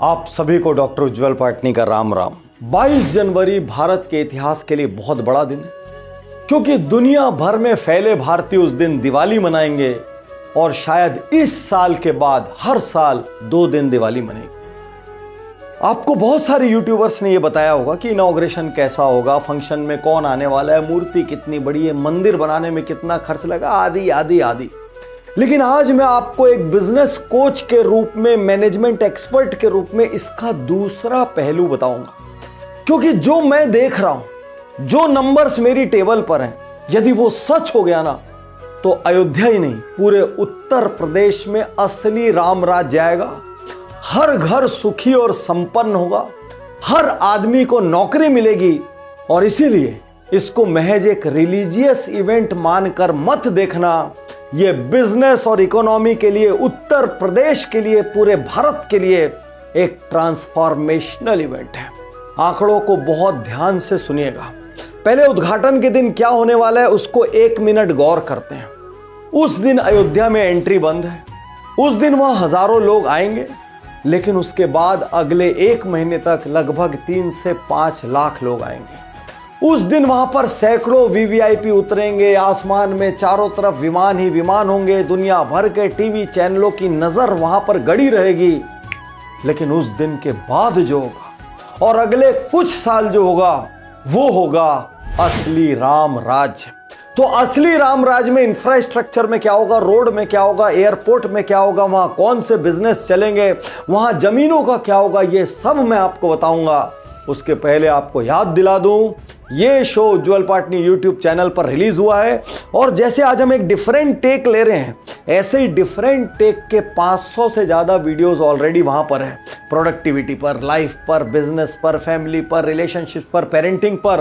आप सभी को डॉक्टर उज्जवल पाटनी का राम राम। 22 जनवरी भारत के इतिहास के लिए बहुत बड़ा दिन है, क्योंकि दुनिया भर में फैले भारतीय उस दिन दिवाली मनाएंगे और शायद इस साल के बाद हर साल 2 दिन दिवाली मनेगी। आपको बहुत सारे यूट्यूबर्स ने यह बताया होगा कि इनॉग्रेशन कैसा होगा, फंक्शन में कौन आने वाला है, मूर्ति कितनी बड़ी है, मंदिर बनाने में कितना खर्च लगा, आदि आदि आदि। लेकिन आज मैं आपको एक बिजनेस कोच के रूप में, मैनेजमेंट एक्सपर्ट के रूप में इसका दूसरा पहलू बताऊंगा, क्योंकि जो मैं देख रहा हूं, जो नंबर्स मेरी टेबल पर हैं, यदि वो सच हो गया ना, तो अयोध्या ही नहीं पूरे उत्तर प्रदेश में असली राम राज जाएगा। हर घर सुखी और संपन्न होगा, हर आदमी को नौकरी मिलेगी। और इसीलिए इसको महज एक रिलीजियस इवेंट मानकर मत देखना। यह बिजनेस और इकोनॉमी के लिए, उत्तर प्रदेश के लिए, पूरे भारत के लिए एक ट्रांसफॉर्मेशनल इवेंट है। आंकड़ों को बहुत ध्यान से सुनिएगा। पहले उद्घाटन के दिन क्या होने वाला है उसको 1 मिनट गौर करते हैं। उस दिन अयोध्या में एंट्री बंद है। उस दिन वहां हजारों लोग आएंगे, लेकिन उसके बाद अगले 1 महीने तक लगभग 3 से 5 लाख लोग आएंगे। उस दिन वहां पर सैकड़ों वीवीआईपी उतरेंगे। आसमान में चारों तरफ विमान ही विमान होंगे। दुनिया भर के टीवी चैनलों की नजर वहां पर गड़ी रहेगी। लेकिन उस दिन के बाद जो होगा और अगले कुछ साल जो होगा, वो होगा असली राम राज। तो असली राम राज में इंफ्रास्ट्रक्चर में क्या होगा, रोड में क्या होगा, एयरपोर्ट में क्या होगा, वहां कौन से बिजनेस चलेंगे, वहां जमीनों का क्या होगा, ये सब मैं आपको बताऊंगा। उसके पहले आपको याद दिला दूं, ये शो उज्जवल पाटनी यूट्यूब चैनल पर रिलीज हुआ है। और जैसे आज हम एक डिफरेंट टेक ले रहे हैं, ऐसे ही डिफरेंट टेक के 500 से ज्यादा वीडियोस ऑलरेडी वहां पर है। प्रोडक्टिविटी पर, लाइफ पर, बिजनेस पर, फैमिली पर, रिलेशनशिप पर, पेरेंटिंग पर।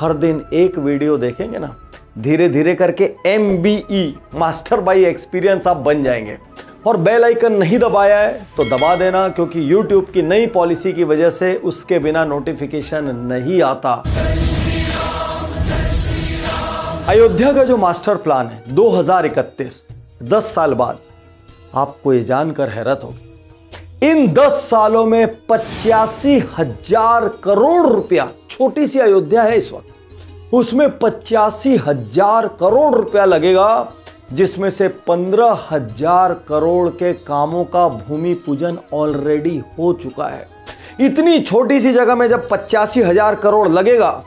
हर दिन एक वीडियो देखेंगे ना, धीरे धीरे करके MBE, मास्टर बाय एक्सपीरियंस आप बन जाएंगे। और बेल आइकन नहीं दबाया है तो दबा देना, क्योंकि YouTube की नई पॉलिसी की वजह से उसके बिना नोटिफिकेशन नहीं आता। अयोध्या का जो मास्टर प्लान है 2031, 10 साल बाद, आपको ये जानकर हैरत होगी, इन 10 सालों में 85,000 करोड़ रुपया, छोटी सी अयोध्या है इस वक्त, उसमें 85,000 करोड़ रुपया लगेगा, जिसमें से 15,000 करोड़ के कामों का भूमि पूजन ऑलरेडी हो चुका है। इतनी छोटी सी जगह में जब 85,000 करोड़ लगेगा,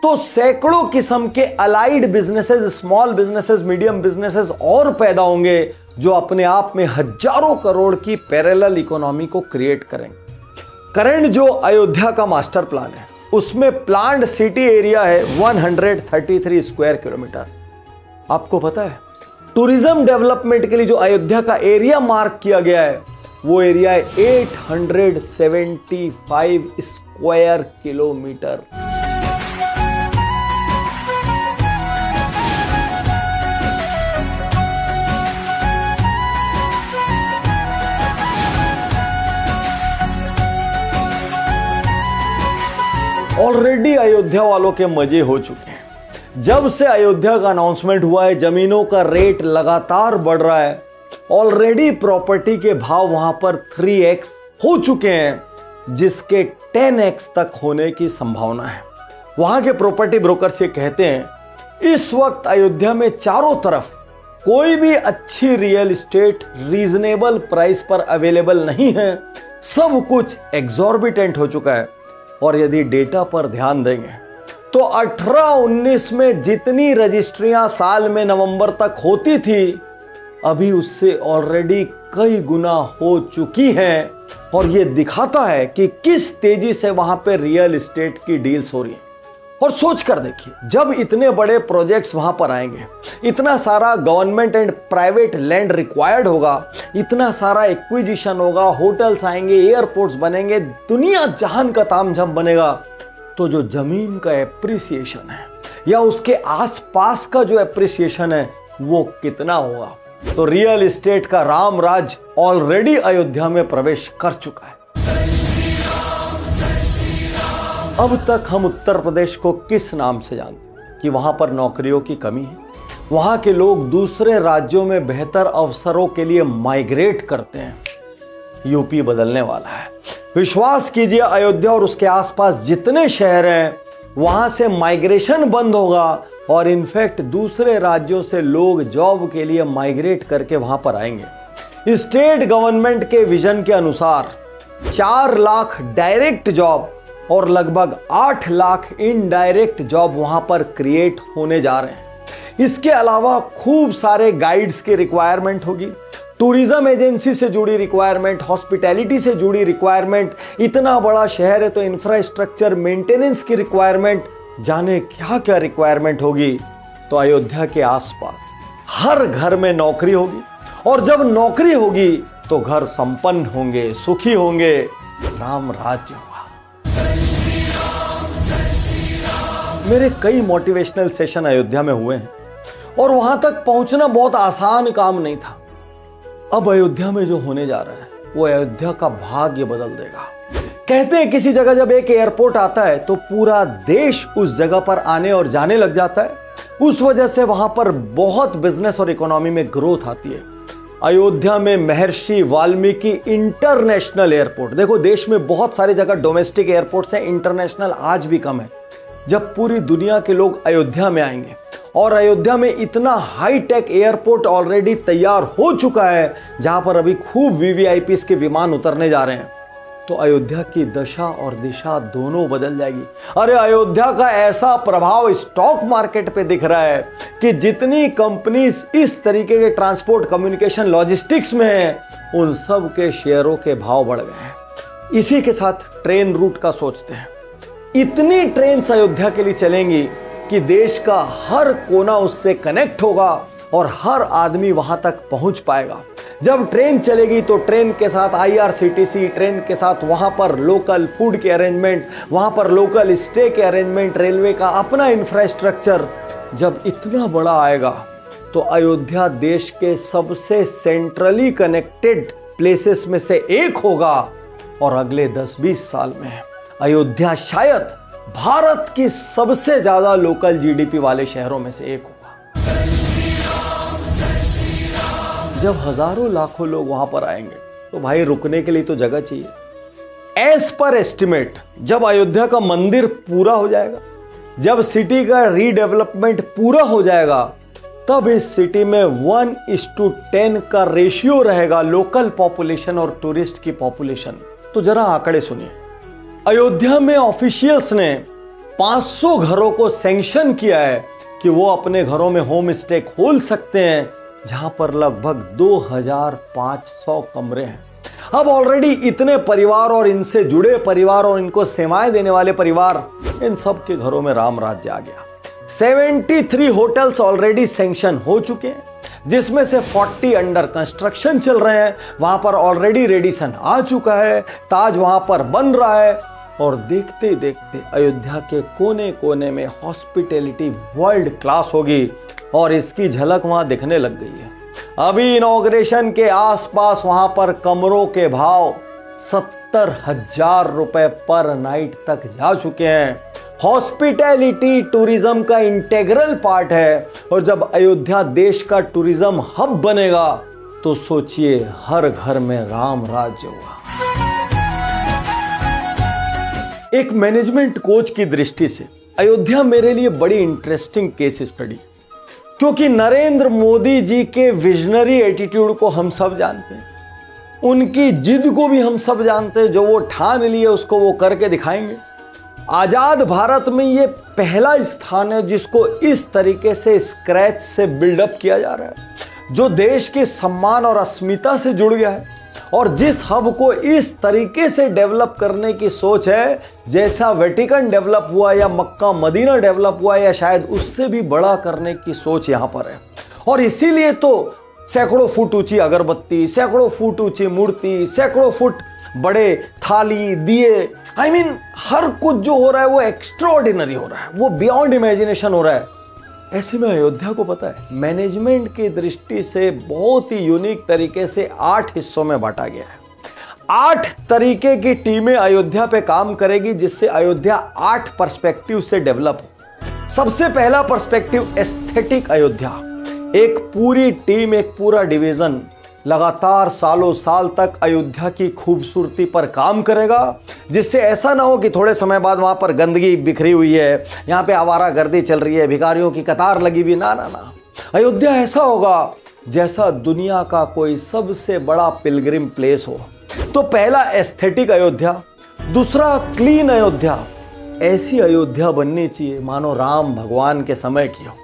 तो सैकड़ों किस्म के allied businesses, small businesses, medium businesses और पैदा होंगे, जो अपने आप में हजारों करोड़ की पैरेलल इकोनॉमी को क्रिएट करेंगे। करंट जो अयोध्या का मास्टर प्लान है, उसमें प्लान्ड सिटी एरिया है 133 स्क्वायर किलोमीटर। आपको पता है, टूरिज्म डेवलपमेंट के लिए जो अयोध्या का एरिया मार्क किया गया है, वो एरिया है 875 स्क्वायर किलोमीटर। ऑलरेडी अयोध्या वालों के मजे हो चुके हैं। जब से अयोध्या का अनाउंसमेंट हुआ है, जमीनों का रेट लगातार बढ़ रहा है। ऑलरेडी प्रॉपर्टी के भाव वहां पर 3x हो चुके हैं, जिसके 10x तक होने की संभावना है। वहां के प्रॉपर्टी ब्रोकर्स ये कहते हैं, इस वक्त अयोध्या में चारों तरफ कोई भी अच्छी रियल एस्टेट रीजनेबल प्राइस पर अवेलेबल नहीं है। सब कुछ एग्जॉर्बिटेंट हो चुका है। और यदि डेटा पर ध्यान देंगे तो 18-19 में जितनी रजिस्ट्रियां साल में नवंबर तक होती थी, अभी उससे ऑलरेडी कई गुना हो चुकी हैं। और यह दिखाता है कि किस तेजी से वहां पे रियल एस्टेट की डील्स हो रही हैं। और सोच कर देखिए, जब इतने बड़े प्रोजेक्ट्स वहां पर आएंगे, इतना सारा government and private land required होगा, इतना सारा एक्विजिशन होगा, होटल्स आएंगे, एयरपोर्ट्स बनेंगे, दुनिया जहान का तामझाम बनेगा, तो जो जमीन का एप्रिसिएशन है या उसके आसपास का जो एप्रिसिएशन है, वो कितना होगा। तो रियल एस्टेट का राम राज ऑलरेडी अयोध्या में प्रवेश कर चुका है। अब तक हम उत्तर प्रदेश को किस नाम से जानते, कि वहां पर नौकरियों की कमी है, वहां के लोग दूसरे राज्यों में बेहतर अवसरों के लिए माइग्रेट करते हैं। यूपी बदलने वाला है। विश्वास कीजिए, अयोध्या और उसके आसपास जितने शहर हैं वहां से माइग्रेशन बंद होगा और इनफैक्ट दूसरे राज्यों से लोग जॉब के लिए माइग्रेट करके वहां पर आएंगे। स्टेट गवर्नमेंट के विजन के अनुसार 4 लाख डायरेक्ट जॉब और लगभग 8 लाख इनडायरेक्ट जॉब वहां पर क्रिएट होने जा रहे हैं। इसके अलावा खूब सारे गाइड्स की रिक्वायरमेंट होगी, टूरिज्म एजेंसी से जुड़ी रिक्वायरमेंट, हॉस्पिटैलिटी से जुड़ी रिक्वायरमेंट। इतना बड़ा शहर है तो इंफ्रास्ट्रक्चर मेंटेनेंस की रिक्वायरमेंट, जाने क्या क्या रिक्वायरमेंट होगी। तो अयोध्या के आसपास हर घर में नौकरी होगी और जब नौकरी होगी तो घर संपन्न होंगे, सुखी होंगे, राम राज्य होगा। मेरे कई मोटिवेशनल सेशन अयोध्या में हुए हैं और वहां तक पहुंचना बहुत आसान काम नहीं था। अब अयोध्या में जो होने जा रहा है वो अयोध्या का भाग्य बदल देगा। कहते हैं किसी जगह जब एक एयरपोर्ट आता है तो पूरा देश उस जगह पर आने और जाने लग जाता है। उस वजह से वहां पर बहुत बिजनेस और इकोनॉमी में ग्रोथ आती है। अयोध्या में महर्षि वाल्मीकि इंटरनेशनल एयरपोर्ट, देखो देश में बहुत सारी जगह डोमेस्टिक एयरपोर्ट्स हैं, इंटरनेशनल आज भी कम है। जब पूरी दुनिया के लोग अयोध्या में आएंगे और अयोध्या में इतना हाई टेक एयरपोर्ट ऑलरेडी तैयार हो चुका है जहां पर अभी खूब वीवीआईपीस के विमान उतरने जा रहे हैं, तो अयोध्या की दशा और दिशा दोनों बदल जाएगी। अरे अयोध्या का ऐसा प्रभाव स्टॉक मार्केट पे दिख रहा है कि जितनी कंपनीज इस तरीके के ट्रांसपोर्ट, कम्युनिकेशन, लॉजिस्टिक्स में हैं उन सब के शेयरों के भाव बढ़ गए हैं। इसी के साथ ट्रेन रूट का सोचते हैं। इतनी ट्रेन अयोध्या के लिए चलेंगी कि देश का हर कोना उससे कनेक्ट होगा और हर आदमी वहां तक पहुंच पाएगा। जब ट्रेन चलेगी तो ट्रेन के साथ आईआरसीटीसी, ट्रेन के साथ वहां पर लोकल फूड के अरेंजमेंट, वहां पर लोकल स्टे के अरेंजमेंट, रेलवे का अपना इंफ्रास्ट्रक्चर जब इतना बड़ा आएगा तो अयोध्या देश के सबसे सेंट्रली कनेक्टेड प्लेसेस में से एक होगा और अगले 10-20 साल में अयोध्या शायद भारत की सबसे ज्यादा लोकल जीडीपी वाले शहरों में से एक होगा। जब हजारों लाखों लोग वहां पर आएंगे तो भाई रुकने के लिए तो जगह चाहिए। एज पर एस्टिमेट जब अयोध्या का मंदिर पूरा हो जाएगा, जब सिटी का रीडेवलपमेंट पूरा हो जाएगा, तब इस सिटी में 1:10 का रेशियो रहेगा लोकल पॉपुलेशन और टूरिस्ट की पॉपुलेशन। तो जरा आंकड़े सुनिए। अयोध्या में ऑफिशियल्स ने 500 घरों को सैंक्शन किया है कि वो अपने घरों में होम स्टे खोल सकते हैं, जहां पर लगभग 2500 कमरे हैं। अब ऑलरेडी इतने परिवार और इनसे जुड़े परिवार और इनको सेवाएं देने वाले परिवार, इन सब के घरों में राम राज्य आ गया। 73 होटल्स ऑलरेडी सैंक्शन हो चुके हैं, जिसमें से 40 अंडर कंस्ट्रक्शन चल रहे हैं। वहां पर ऑलरेडी रेडिसन आ चुका है, ताज वहां पर बन रहा है और देखते ही देखते अयोध्या के कोने कोने में हॉस्पिटैलिटी वर्ल्ड क्लास होगी और इसकी झलक वहां दिखने लग गई है। अभी इनॉग्रेशन के आसपास वहां पर कमरों के भाव 70,000 रुपए पर नाइट तक जा चुके हैं। हॉस्पिटैलिटी टूरिज्म का इंटेग्रल पार्ट है और जब अयोध्या देश का टूरिज्म हब बनेगा तो सोचिए हर घर में राम राज्य होगा। एक मैनेजमेंट कोच की दृष्टि से अयोध्या मेरे लिए बड़ी इंटरेस्टिंग केस स्टडी, क्योंकि नरेंद्र मोदी जी के विजनरी एटीट्यूड को हम सब जानते हैं, उनकी जिद को भी हम सब जानते हैं। जो वो ठान लिए उसको वो करके दिखाएंगे। आजाद भारत में ये पहला स्थान है जिसको इस तरीके से स्क्रैच से बिल्डअप किया जा रहा है, जो देश के सम्मान और अस्मिता से जुड़ गया है और जिस हब को इस तरीके से डेवलप करने की सोच है जैसा वेटिकन डेवलप हुआ या मक्का मदीना डेवलप हुआ या शायद उससे भी बड़ा करने की सोच यहां पर है। और इसीलिए तो सैकड़ों फुट ऊंची अगरबत्ती, सैकड़ों फुट ऊंची मूर्ति, सैकड़ों फुट बड़े थाली, दिए, I mean, हर कुछ जो हो रहा है वो एक्स्ट्राऑर्डिनरी हो रहा है, वो बियॉन्ड इमेजिनेशन हो रहा है। ऐसे में अयोध्या को पता है मैनेजमेंट की दृष्टि से बहुत ही यूनिक तरीके से 8 हिस्सों में बांटा गया है। 8 तरीके की टीमें अयोध्या पे काम करेगी जिससे अयोध्या 8 पर्सपेक्टिव से डेवलप हो। सबसे पहला पर्सपेक्टिव एस्थेटिक अयोध्या। एक पूरी टीम, एक पूरा डिवीजन लगातार सालों साल तक अयोध्या की खूबसूरती पर काम करेगा, जिससे ऐसा ना हो कि थोड़े समय बाद वहां पर गंदगी बिखरी हुई है, यहाँ पे आवारागर्दी चल रही है, भिखारियों की कतार लगी हुई। ना ना ना, अयोध्या ऐसा होगा जैसा दुनिया का कोई सबसे बड़ा पिलग्रिम प्लेस हो। तो पहला एस्थेटिक अयोध्या, दूसरा क्लीन अयोध्या। ऐसी अयोध्या बननी चाहिए मानो राम भगवान के समय की हो।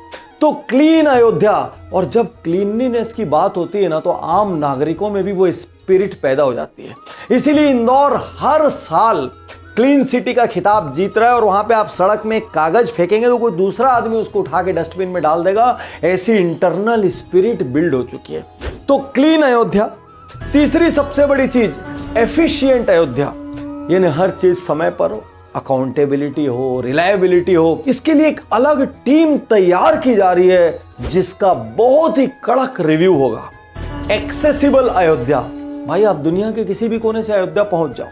तो क्लीन अयोध्या, और जब क्लीनलीनेस की बात होती है ना तो आम नागरिकों में भी वो स्पिरिट पैदा हो जाती है। इसीलिए इंदौर हर साल क्लीन सिटी का खिताब जीत रहा है, और वहां पे आप सड़क में कागज फेंकेंगे तो कोई दूसरा आदमी उसको उठा के डस्टबिन में डाल देगा। ऐसी इंटरनल स्पिरिट बिल्ड हो चुकी है। तो क्लीन अयोध्या। तीसरी सबसे बड़ी चीज एफिशिएंट अयोध्या, यानी हर चीज समय पर हो, अकाउंटेबिलिटी हो, रिलायबिलिटी हो। इसके लिए एक अलग टीम तैयार की जा रही है जिसका बहुत ही कड़क रिव्यू होगा। एक्सेसिबल अयोध्या। भाई आप दुनिया के किसी भी कोने से अयोध्या पहुंच जाओ,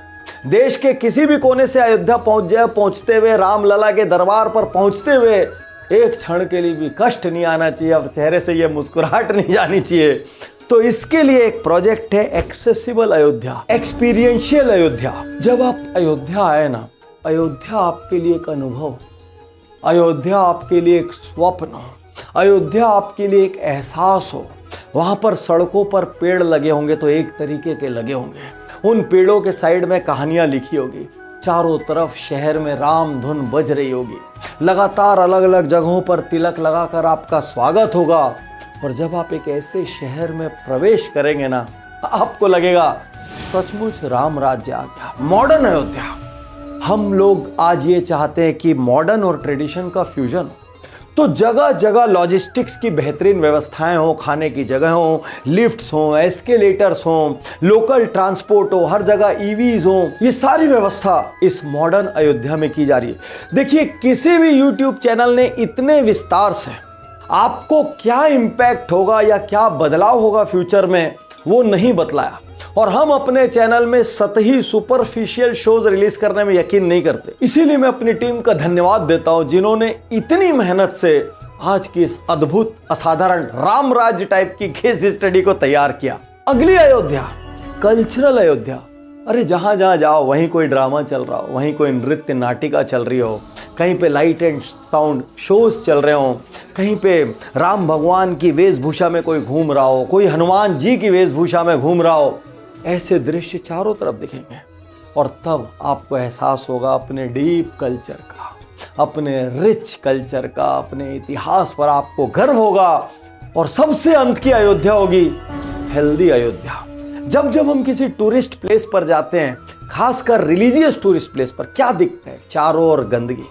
देश के किसी भी कोने से अयोध्या पहुंच जाए, पहुंचते हुए रामलला के दरबार पर पहुंचते हुए एक क्षण के लिए भी कष्ट नहीं आना चाहिए और चेहरे से ये मुस्कुराहट नहीं जानी चाहिए। तो इसके लिए एक प्रोजेक्ट है एक्सेसिबल अयोध्या, एक्सपीरियंशियल अयोध्या। जब आप अयोध्या आए ना, अयोध्या आपके लिए एक अनुभव, अयोध्या आपके लिए एक स्वप्न हो, अयोध्या आपके लिए एक एहसास हो। वहां पर सड़कों पर पेड़ लगे होंगे तो एक तरीके के लगे होंगे, उन पेड़ों के साइड में कहानियां लिखी होगी, चारों तरफ शहर में राम धुन बज रही होगी, लगातार अलग अलग जगहों पर तिलक लगाकर आपका स्वागत होगा। और जब आप एक ऐसे शहर में प्रवेश करेंगे ना, आपको लगेगा सचमुच राम राज्य आ गया। मॉडर्न अयोध्या। हम लोग आज ये चाहते हैं कि मॉडर्न और ट्रेडिशन का फ्यूजन हो, तो जगह जगह लॉजिस्टिक्स की बेहतरीन व्यवस्थाएं हो, खाने की जगह हो, लिफ्ट्स हो, एस्केलेटर्स हो, लोकल ट्रांसपोर्ट हो, हर जगह ईवीज हो। ये सारी व्यवस्था इस मॉडर्न अयोध्या में की जा रही है। देखिए, किसी भी यूट्यूब चैनल ने इतने विस्तार से आपको क्या इंपैक्ट होगा या क्या बदलाव होगा फ्यूचर में वो नहीं बतलाया। और हम अपने चैनल में सतही सुपरफिशियल शोज रिलीज करने में यकीन नहीं करते। इसीलिए मैं अपनी टीम का धन्यवाद देता हूं जिन्होंने इतनी मेहनत से आज की इस अद्भुत असाधारण राम राज्य टाइप की केस स्टडी को तैयार किया। अगली अयोध्या, कल्चरल अयोध्या। अरे जहां जहां जाओ वहीं कोई ड्रामा चल रहा हो, वहीं कोई नृत्य नाटिका चल रही हो, कहीं पे लाइट एंड साउंड शोज चल रहे हो, कहीं पे राम भगवान की वेशभूषा में कोई घूम रहा हो, कोई हनुमान जी की वेशभूषा में घूम रहा हो। ऐसे दृश्य चारों तरफ दिखेंगे और तब आपको एहसास होगा अपने डीप कल्चर का, अपने रिच कल्चर का, अपने इतिहास पर आपको गर्व होगा। और सबसे अंत की अयोध्या होगी हेल्दी अयोध्या। जब जब हम किसी टूरिस्ट प्लेस पर जाते हैं, खासकर रिलीजियस टूरिस्ट प्लेस पर, क्या दिखता है? चारों ओर गंदगी,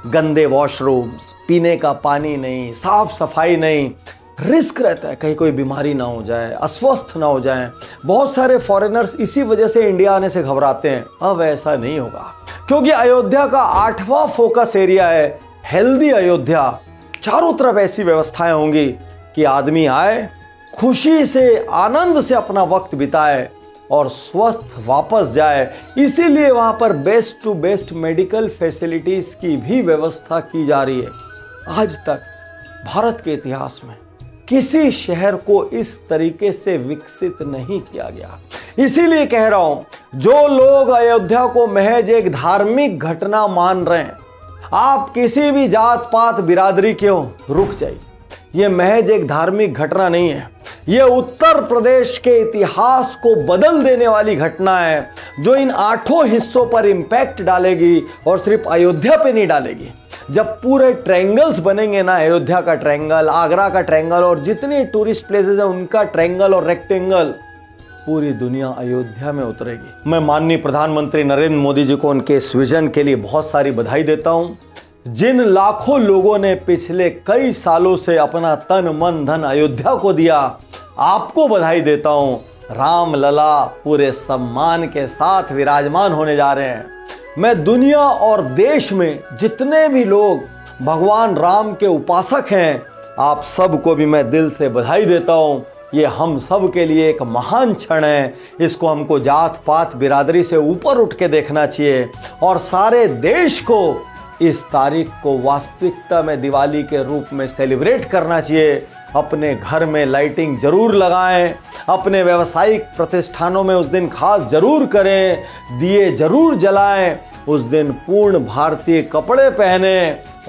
गंदे वॉशरूम्स, पीने का पानी नहीं, साफ सफाई नहीं, रिस्क रहता है कहीं कोई बीमारी ना हो जाए, अस्वस्थ ना हो जाए। बहुत सारे फॉरेनर्स इसी वजह से इंडिया आने से घबराते हैं। अब ऐसा नहीं होगा, क्योंकि अयोध्या का 8वां फोकस एरिया है हेल्दी अयोध्या। चारों तरफ ऐसी व्यवस्थाएं होंगी कि आदमी आए, खुशी से, आनंद से अपना वक्त बिताए और स्वस्थ वापस जाए। इसीलिए वहां पर best to best medical facilities की भी व्यवस्था की जा रही है। आज तक भारत के इतिहास में किसी शहर को इस तरीके से विकसित नहीं किया गया। इसीलिए कह रहा हूं, जो लोग अयोध्या को महज एक धार्मिक घटना मान रहे हैं, आप किसी भी जात पात बिरादरी के हो, रुक जाइए। यह महज एक धार्मिक घटना नहीं है, यह उत्तर प्रदेश के इतिहास को बदल देने वाली घटना है, जो इन 8 हिस्सों पर इंपैक्ट डालेगी और सिर्फ अयोध्या पे नहीं डालेगी। जब पूरे ट्रायंगल्स बनेंगे ना, अयोध्या का ट्रायंगल, आगरा का ट्रायंगल और जितनी टूरिस्ट प्लेसेस हैं उनका ट्रायंगल और रेक्टेंगल, पूरी दुनिया अयोध्या में उतरेगी। मैं माननीय प्रधानमंत्री नरेंद्र मोदी जी को उनके इस विजन के लिए बहुत सारी बधाई देता हूं। जिन लाखों लोगों ने पिछले कई सालों से अपना तन मन धन अयोध्या को दिया, आपको बधाई देता हूं। राम लला पूरे सम्मान के साथ विराजमान होने जा रहे हैं। मैं दुनिया और देश में जितने भी लोग भगवान राम के उपासक हैं, आप सबको भी मैं दिल से बधाई देता हूं। ये हम सब के लिए एक महान क्षण है। इसको हमको जात पात बिरादरी से ऊपर उठ के देखना चाहिए और सारे देश को इस तारीख को वास्तविकता में दिवाली के रूप में सेलिब्रेट करना चाहिए। अपने घर में लाइटिंग जरूर लगाएं, अपने व्यावसायिक प्रतिष्ठानों में उस दिन खास जरूर करें, दिए जरूर जलाएं, उस दिन पूर्ण भारतीय कपड़े पहने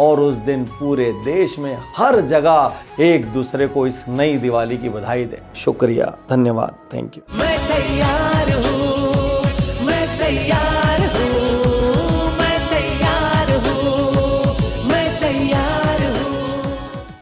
और उस दिन पूरे देश में हर जगह एक दूसरे को इस नई दिवाली की बधाई दें। शुक्रिया, धन्यवाद, थैंक यू। मैं तैयार हूँ।